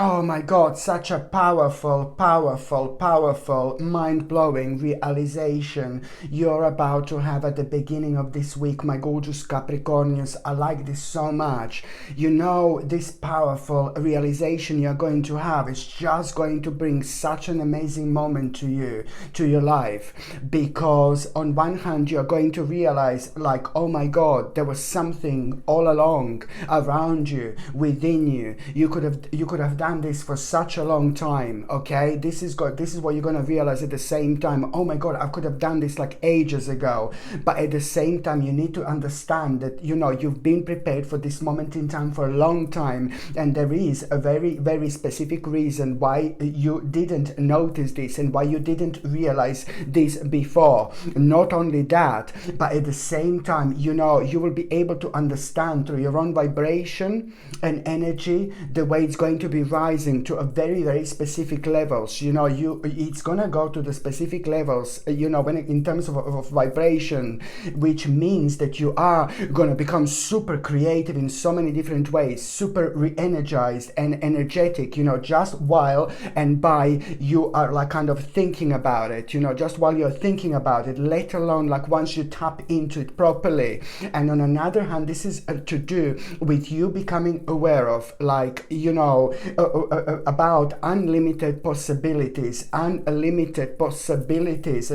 Oh my God, such a powerful, mind-blowing realization you're about to have at the beginning of this week, my gorgeous Capricornians. I like this so much. You know, this powerful realization you're going to have is just going to bring such an amazing moment to you, to your life. Because on one hand, you're going to realize like, oh my God, there was something all along around you, within you. You could have done this for such a long time. Okay, this is what you're going to realize at the same time. Oh my God, I could have done this like ages ago. But at the same time, you need to understand that, you know, you've been prepared for this moment in time for a long time, and there is a very specific reason why you didn't notice this and why you didn't realize this before. Not only that, but at the same time, you know, you will be able to understand through your own vibration and energy the way it's going to be rising to a very specific levels. You know, it's gonna go to the specific levels, you know, when in terms of vibration, which means that you are gonna become super creative in so many different ways, super re-energized and energetic, you know, just while and by you are like kind of thinking about it, you know, just while you're thinking about it, let alone like once you tap into it properly. And on another hand, this is to do with you becoming aware of, like, you know, about unlimited possibilities. And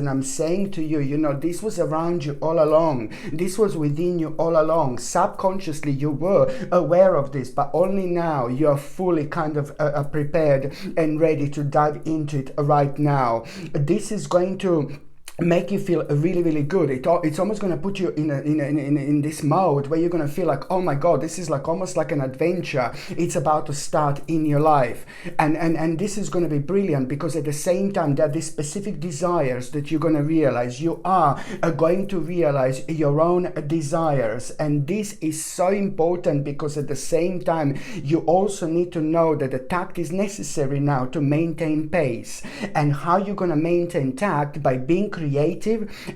I'm saying to you, you know, this was around you all along. This was within you all along. Subconsciously, you were aware of this, but only now you're fully kind of prepared and ready to dive into it right now. This is going to make you feel really good. It's almost going to put you in this mode where you're going to feel like, oh my God, this is like almost like an adventure. It's about to start in your life, and this is going to be brilliant, because at the same time there are these specific desires that you're going to realize. You are going to realize your own desires, and this is so important, because at the same time you also need to know that the tact is necessary now to maintain pace. And how you're going to maintain tact? By being creative.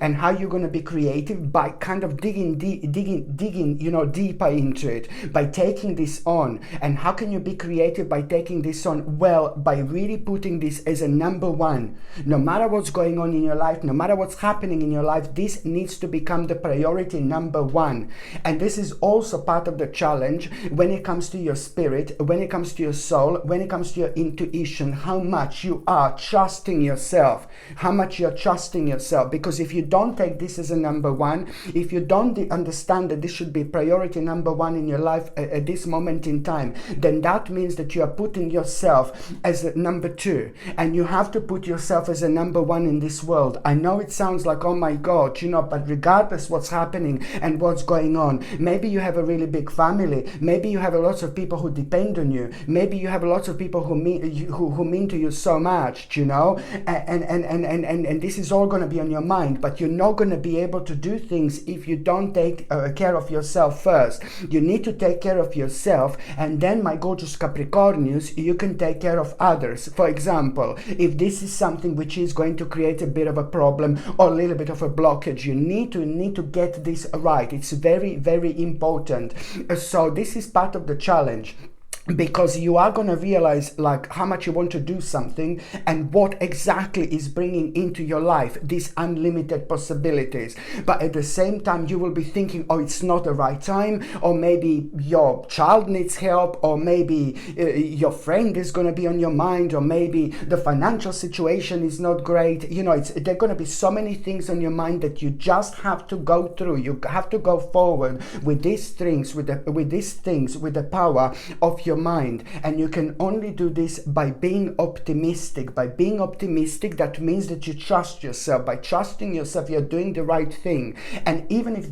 And how you're going to be creative? By kind of digging, you know, deeper into it, by taking this on. And how can you be creative by taking this on? Well, by really putting this as a number one. No matter what's going on in your life, no matter what's happening in your life, this needs to become the priority number one. And this is also part of the challenge when it comes to your spirit, when it comes to your soul, when it comes to your intuition, how much you are trusting yourself, because if you don't take this as a number one, if you don't understand that this should be priority number one in your life at this moment in time, then that means that you are putting yourself as a number two, and you have to put yourself as a number one in this world. I know it sounds like, oh my God, you know, but regardless what's happening and what's going on, maybe you have a really big family, maybe you have a lot of people who depend on you, maybe you have a lot of people who mean to you so much, you know, and this is all going to be on your mind, but you're not going to be able to do things if you don't take care of yourself first. You need to take care of yourself, and then, my gorgeous Capricornians, you can take care of others. For example, if this is something which is going to create a bit of a problem or a little bit of a blockage, you need to get this right. It's very important. So this is part of the challenge, because you are going to realize like how much you want to do something and what exactly is bringing into your life these unlimited possibilities. But at the same time, you will be thinking, oh, it's not the right time, or maybe your child needs help, or maybe your friend is going to be on your mind, or maybe the financial situation is not great. You know, there are going to be so many things on your mind that you just have to go through. You have to go forward with these things, with the power of your mind. And you can only do this by being optimistic. That means that you trust yourself. By trusting yourself, you're doing the right thing. And even if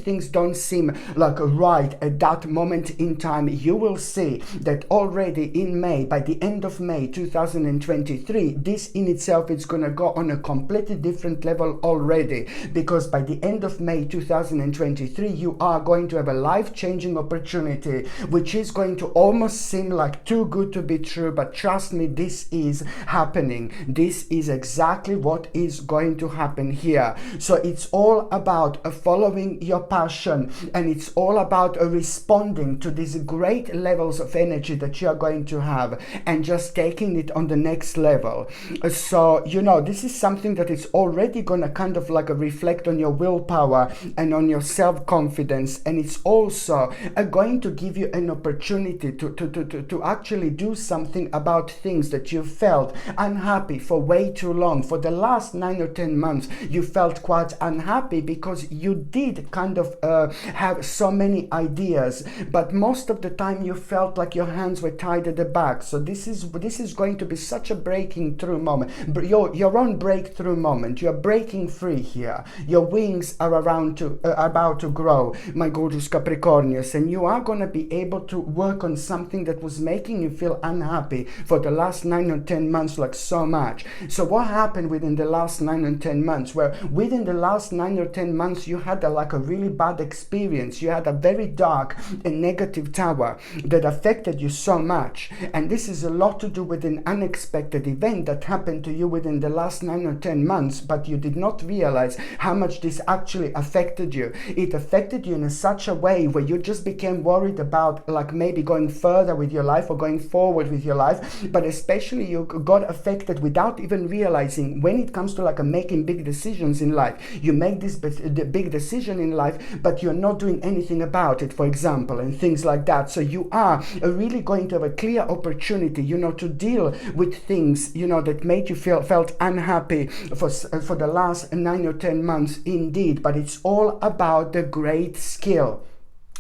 things don't seem like right at that moment in time, you will see that already in May, by the end of May 2023, this in itself is going to go on a completely different level already, because by the end of May 2023, you are going to have a life-changing opportunity, which is going going to almost seem like too good to be true, but trust me, this is happening. This is exactly what is going to happen here. So it's all about following your passion, and it's all about responding to these great levels of energy that you are going to have, and just taking it on the next level. So, you know, this is something that is already going to kind of like reflect on your willpower and on your self-confidence, and it's also going to give you an opportunity to actually do something about things that you felt unhappy for way too long. For the last 9 or 10 months, you felt quite unhappy because you did kind of have so many ideas, but most of the time you felt like your hands were tied at the back. So this is going to be such a breaking through moment, your own breakthrough moment. You're breaking free here. Your wings are about to grow, my gorgeous Capricornius, and you are going to be able to work on something that was making you feel unhappy for the last 9 or 10 months, like so much. So what happened within the last 9 or 10 months? Where within the last 9 or 10 months you had like a really bad experience. You had a very dark and negative tower that affected you so much, and this is a lot to do with an unexpected event that happened to you within the last 9 or 10 months, but you did not realize how much this actually affected you. It affected you in such a way where you just became worried about like maybe going further with your life or going forward with your life, but especially you got affected without even realizing. When it comes to like making big decisions in life, you make this big decision in life, but you're not doing anything about it, for example, and things like that. So you are really going to have a clear opportunity, you know, to deal with things, you know, that made you felt unhappy for the last 9 or 10 months indeed. But it's all about the great skill.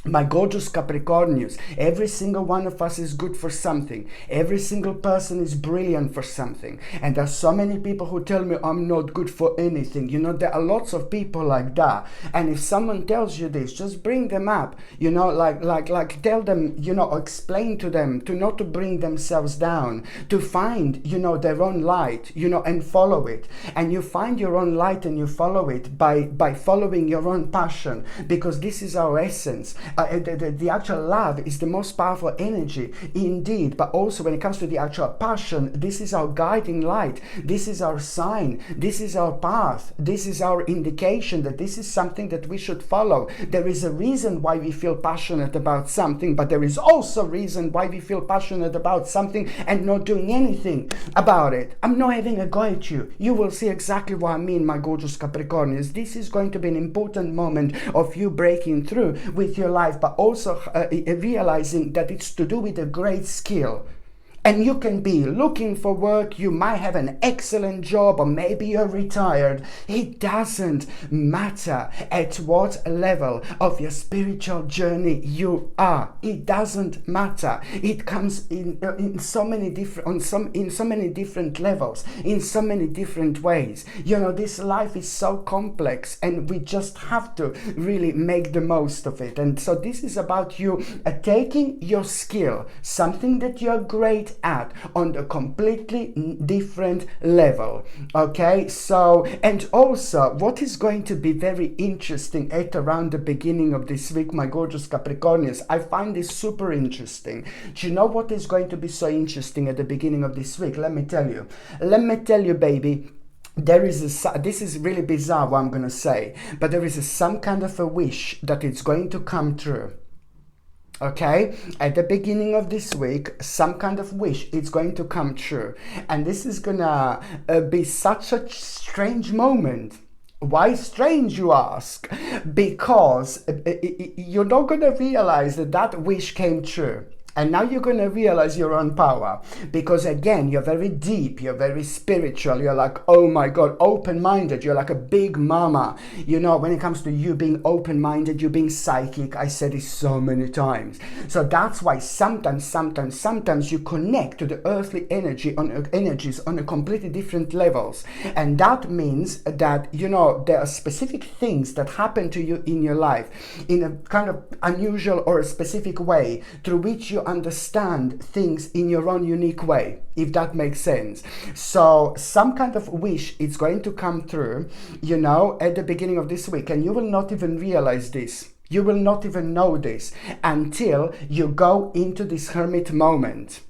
My gorgeous Capricornius, every single one of us is good for something. Every single person is brilliant for something. And there's so many people who tell me I'm not good for anything. You know, there are lots of people like that. And if someone tells you this, just bring them up. You know, like tell them, you know, explain to them to not to bring themselves down, to find, you know, their own light, you know, and follow it. And you find your own light and you follow it by following your own passion, because this is our essence. The actual love is the most powerful energy indeed, but also when it comes to the actual passion, this is our guiding light, this is our sign, this is our path, this is our indication that this is something that we should follow. There is a reason why we feel passionate about something, but there is also a reason why we feel passionate about something and not doing anything about it. I'm not having a go at you. You will see exactly what I mean, my gorgeous Capricornians. This is going to be an important moment of you breaking through with your life, but also realizing that it's to do with a great skill. And you can be looking for work, you might have an excellent job, or maybe you're retired. It doesn't matter at what level of your spiritual journey you are. It doesn't matter. It comes in so many different levels, in so many different ways. You know, this life is so complex, and we just have to really make the most of it. And so this is about you taking your skill, something that you're great at, on a completely different level. Okay, so, and also what is going to be very interesting at around the beginning of this week, my gorgeous Capricornians, I find this super interesting. Do you know what is going to be so interesting at the beginning of this week? Let me tell you, baby. There is this is really bizarre what I'm going to say, but there is some kind of a wish that it's going to come true. Okay, at the beginning of this week, some kind of wish it's going to come true, and this is gonna be such a strange moment. Why strange, you ask? Because you're not gonna realize that wish came true. And now you're going to realize your own power, because again, you're very deep, you're very spiritual, you're like, oh my God, open-minded, you're like a big mama. You know, when it comes to you being open-minded, you being psychic, I said it so many times. So that's why sometimes you connect to the earthly energies on a completely different levels. And that means that, you know, there are specific things that happen to you in your life in a kind of unusual or a specific way, through which you understand things in your own unique way, if that makes sense. So some kind of wish is going to come through, you know, at the beginning of this week, and you will not even realize this. You will not even know this until you go into this hermit moment.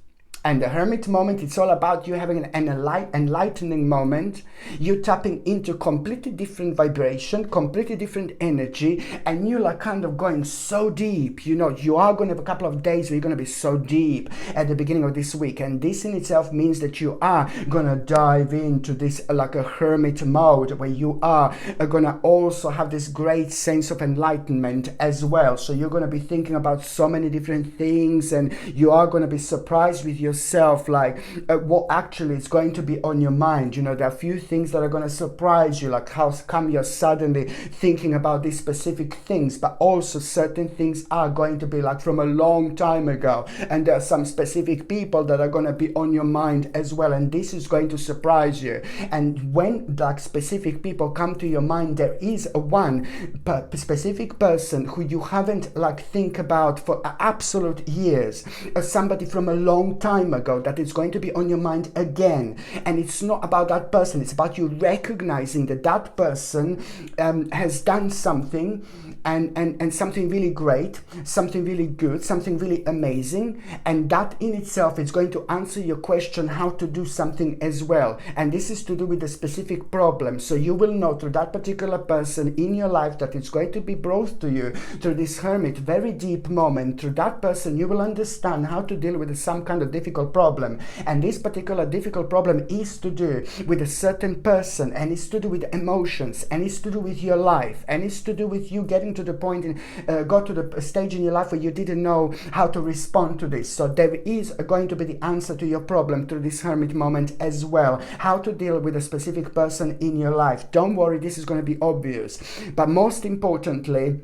And the hermit moment, it's all about you having an enlightening moment. You tapping into completely different vibration, completely different energy, and you like kind of going so deep. You know, you are going to have a couple of days where you're going to be so deep at the beginning of this week. And this in itself means that you are going to dive into this like a hermit mode where you are going to also have this great sense of enlightenment as well. So you're going to be thinking about so many different things, and you are going to be surprised with yourself, like what actually is going to be on your mind. You know, there are a few things that are going to surprise you, like how come you're suddenly thinking about these specific things, but also certain things are going to be like from a long time ago, and there are some specific people that are going to be on your mind as well, and this is going to surprise you. And when like specific people come to your mind, there is a one specific person who you haven't like think about for absolute years, somebody from a long time ago that is going to be on your mind again. And it's not about that person, it's about you recognizing that that person has done something and something really great, something really good, something really amazing, and that in itself is going to answer your question how to do something as well. And this is to do with a specific problem. So you will know through that particular person in your life that it's going to be brought to you through this hermit very deep moment. Through that person you will understand how to deal with some kind of difficult problem, and this particular difficult problem is to do with a certain person, and it's to do with emotions, and it's to do with your life, and it's to do with you getting to the point and got to the stage in your life where you didn't know how to respond to this. So there is going to be the answer to your problem through this hermit moment as well, how to deal with a specific person in your life. Don't worry, this is going to be obvious, but most importantly,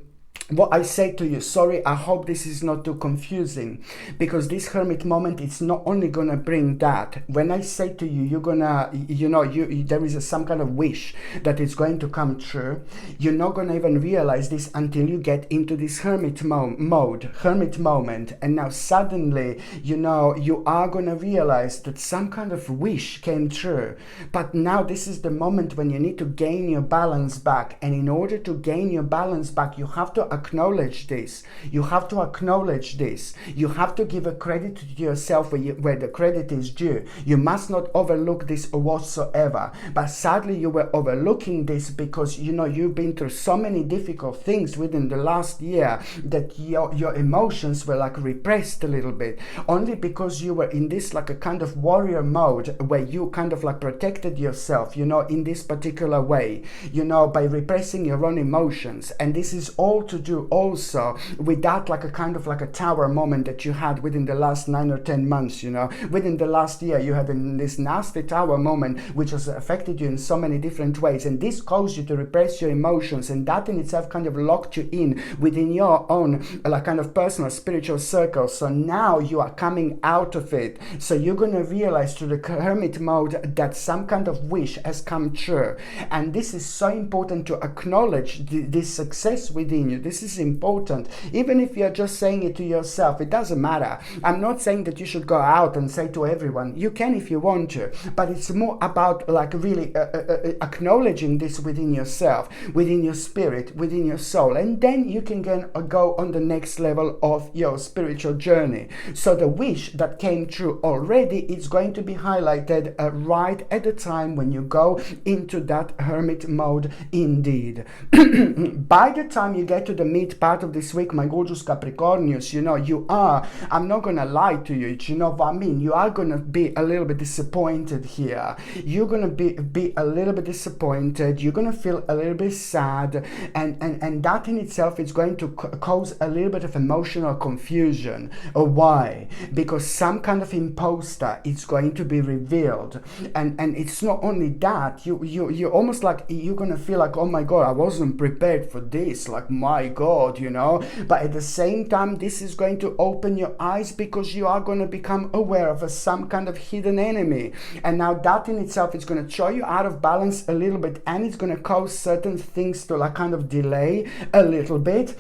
what I say to you, sorry, I hope this is not too confusing, because this hermit moment, it's not only gonna bring that. When I say to you, you're gonna, you know, there is some kind of wish that is going to come true. You're not gonna even realize this until you get into this hermit hermit moment, and now suddenly, you know, you are gonna realize that some kind of wish came true. But now this is the moment when you need to gain your balance back, and in order to gain your balance back, you have to acknowledge this. You have to acknowledge this. You have to give a credit to yourself where the credit is due. You must not overlook this whatsoever. But sadly, you were overlooking this because, you know, you've been through so many difficult things within the last year that your emotions were like repressed a little bit, only because you were in this like a kind of warrior mode where you kind of like protected yourself, you know, in this particular way, you know, by repressing your own emotions. And this is all to do also with that like a kind of like a tower moment that you had within the last 9 or 10 months, you know. Within the last year you had this nasty tower moment which has affected you in so many different ways, and this caused you to repress your emotions, and that in itself kind of locked you in within your own like kind of personal spiritual circle. So now you are coming out of it, so you're going to realize through the hermit mode that some kind of wish has come true. And this is so important to acknowledge this success within you. This is important. Even if you're just saying it to yourself, it doesn't matter. I'm not saying that you should go out and say to everyone. You can if you want to, but it's more about like really acknowledging this within yourself, within your spirit, within your soul, and then you can go on the next level of your spiritual journey. So the wish that came true already is going to be highlighted right at the time when you go into that hermit mode indeed. By the time you get to the mid part of this week, my gorgeous Capricornius, you know, you are, I'm not gonna lie to you, you know what I mean, you are gonna be a little bit disappointed here. You're gonna be a little bit disappointed, you're gonna feel a little bit sad, and that in itself is going to cause a little bit of emotional confusion. Why? Because some kind of imposter is going to be revealed, and it's not only that, you're almost like you're gonna feel like, oh my god, I wasn't prepared for this, like my god, you know. But at the same time, this is going to open your eyes because you are going to become aware of some kind of hidden enemy, and now that in itself is going to throw you out of balance a little bit, and it's going to cause certain things to like kind of delay a little bit.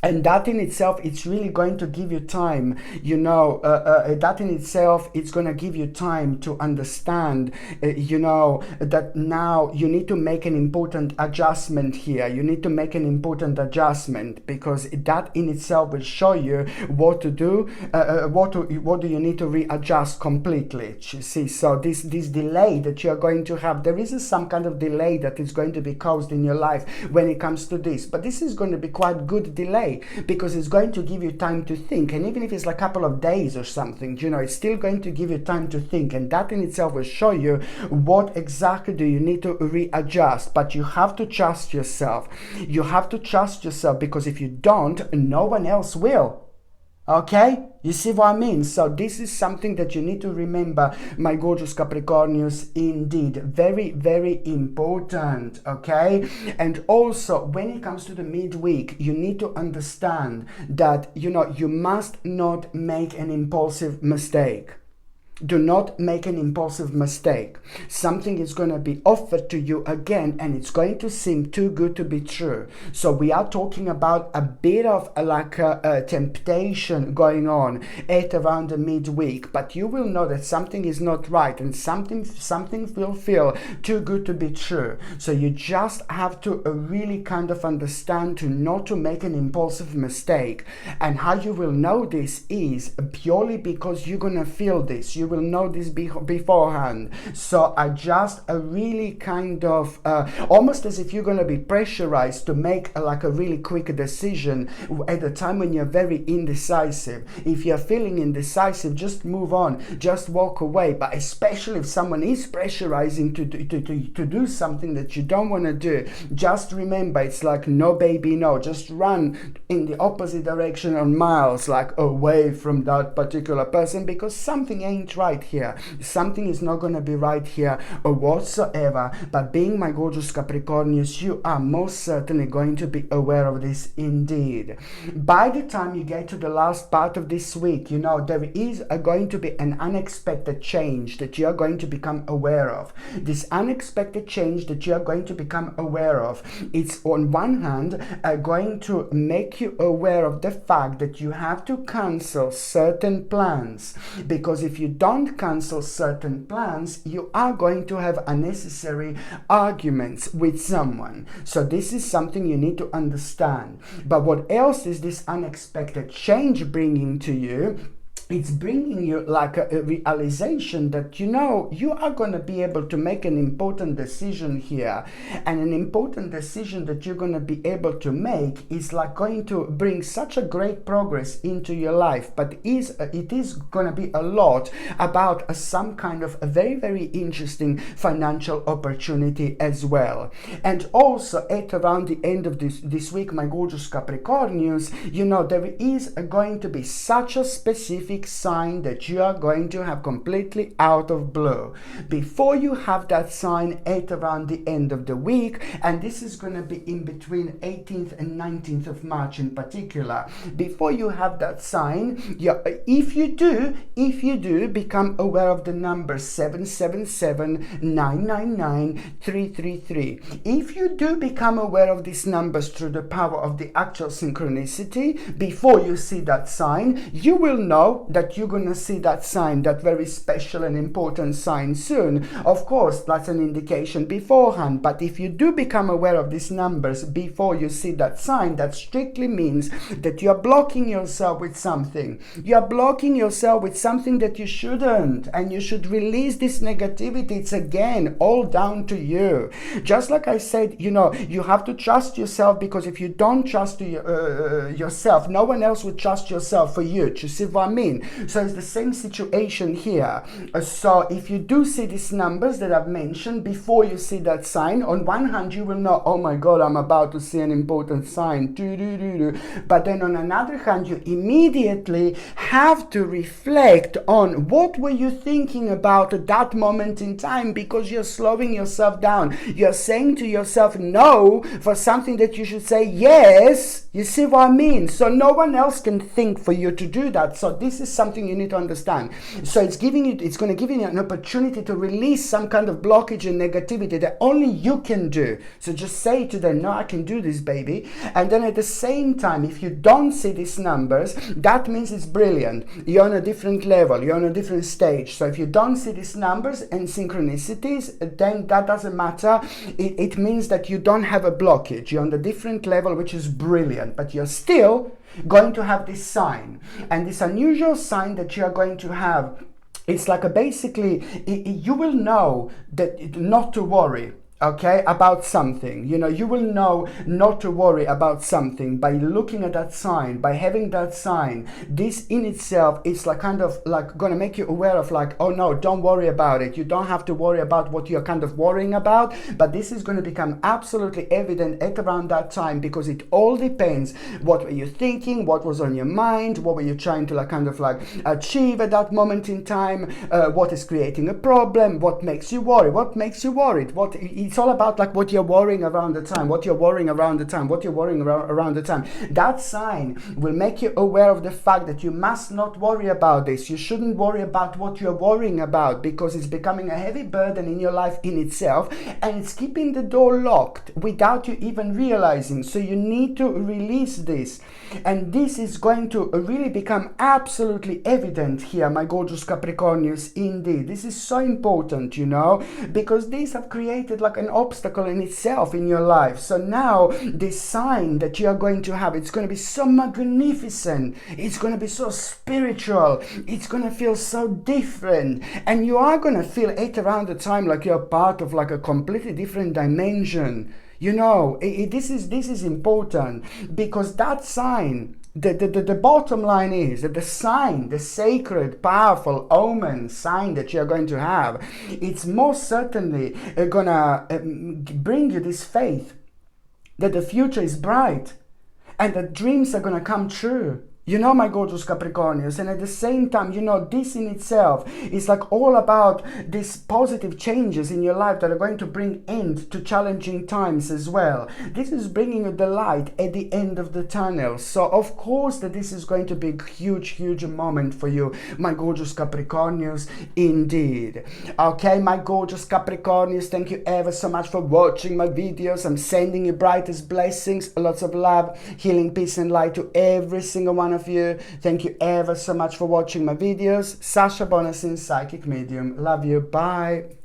And that in itself, it's really going to give you time, that in itself, it's going to give you time to understand, that now you need to make an important adjustment here. You need to make an important adjustment, because that in itself will show you what to do, what do you need to readjust completely. You see, so this delay that you're going to have, there is some kind of delay that is going to be caused in your life when it comes to this. But this is going to be quite good delay, because it's going to give you time to think. And even if it's like a couple of days or something, it's still going to give you time to think, and that in itself will show you what exactly do you need to readjust. But you have to trust yourself. You have to trust yourself, because if you don't, no one else will. Okay? You see what I mean? So this is something that you need to remember, my gorgeous Capricornians, indeed. Very, very important, okay? And also, when it comes to the midweek, you need to understand that, you must not make an impulsive mistake. Do not make an impulsive mistake. Something is going to be offered to you again, and it's going to seem too good to be true. So we are talking about a bit of a temptation going on at around the midweek, but you will know that something is not right, and something will feel too good to be true. So you just have to really kind of understand to not to make an impulsive mistake. And how you will know this is purely because you're going to feel this. You will know this beforehand. So I just really kind of almost as if you're going to be pressurized to make a really quick decision at a time when you're very indecisive. If you're feeling indecisive, just move on, just walk away. But especially if someone is pressurizing to do something that you don't want to do, just remember, it's like no baby no, just run in the opposite direction on miles, like away from that particular person, because something ain't right here. Something is not going to be right here or whatsoever. But being my gorgeous Capricornians, you are most certainly going to be aware of this indeed. By the time you get to the last part of this week, there is going to be an unexpected change that you are going to become aware of. This unexpected change that you are going to become aware of, it's on one hand going to make you aware of the fact that you have to cancel certain plans, because if you don't cancel certain plans, you are going to have unnecessary arguments with someone. So this is something you need to understand. But what else is this unexpected change bringing to you? It's bringing you like a realization that you are going to be able to make an important decision here, and an important decision that you're going to be able to make is like going to bring such a great progress into your life. But it is going to be a lot about some kind of a very, very interesting financial opportunity as well. And also at around the end of this week, my gorgeous Capricornians, there is going to be such a specific sign that you are going to have completely out of blue. Before you have that sign at around the end of the week, and this is going to be in between 18th and 19th of March in particular, before you have that sign, if you do become aware of the number 777 999 333, if you do become aware of these numbers through the power of the actual synchronicity, before you see that sign, you will know that you're going to see that sign, that very special and important sign soon. Of course, that's an indication beforehand, but if you do become aware of these numbers before you see that sign, that strictly means that you're blocking yourself with something. You're blocking yourself with something that you shouldn't, and you should release this negativity. It's again all down to you. Just like I said, you have to trust yourself, because if you don't trust yourself, no one else will trust yourself for you. Do you see what I mean? So it's the same situation here. So if you do see these numbers that I've mentioned before you see that sign, on one hand you will know, oh my God, I'm about to see an important sign. But then on another hand, you immediately have to reflect on what were you thinking about at that moment in time, because you're slowing yourself down. You're saying to yourself no for something that you should say yes. You see what I mean? So no one else can think for you to do that. So this this is something you need to understand. So it's going to give you an opportunity to release some kind of blockage and negativity that only you can do. So just say to them, no, I can do this, baby. And then at the same time, if you don't see these numbers, that means it's brilliant. You're on a different level, you're on a different stage. So if you don't see these numbers and synchronicities, then that doesn't matter. It means that you don't have a blockage. You're on a different level, which is brilliant, but you're still going to have this sign. And this unusual sign that you are going to have, it's like basically, you will know that not to worry. Okay, about something, you know, you will know not to worry about something by looking at that sign, by having that sign. This in itself is like kind of like gonna make you aware of like, oh no, don't worry about it. You don't have to worry about what you're kind of worrying about, but this is going to become absolutely evident at around that time, because it all depends what were you thinking, what was on your mind, what were you trying to like kind of like achieve at that moment in time, what is creating a problem, what makes you worry, what makes you worried, what it's all about, like what you're worrying around the time, what you're worrying around the time, what you're worrying around the time. That sign will make you aware of the fact that you must not worry about this. You shouldn't worry about what you're worrying about, because it's becoming a heavy burden in your life in itself, and it's keeping the door locked without you even realizing. So you need to release this, and this is going to really become absolutely evident here, my gorgeous Capricornians. Indeed, this is so important, you know, because these have created like an obstacle in itself in your life. So now this sign that you are going to have, it's going to be so magnificent, it's going to be so spiritual, it's going to feel so different, and you are going to feel it around the time like you're part of like a completely different dimension. You know, this is important, because that sign, the bottom line is that the sign, the sacred, powerful omen sign that you're going to have, it's most certainly gonna bring you this faith that the future is bright and that dreams are gonna come true. You know, my gorgeous Capricornians, and at the same time, you know, this in itself is like all about these positive changes in your life that are going to bring end to challenging times as well. This is bringing you the light at the end of the tunnel. So of course that this is going to be a huge moment for you, my gorgeous Capricornians, indeed. Okay, my gorgeous Capricornians, thank you ever so much for watching my videos. I'm sending you brightest blessings, lots of love, healing, peace and light to every single one of you. Thank you ever so much for watching my videos. Sasha Bonasin, Psychic Medium. Love you. Bye.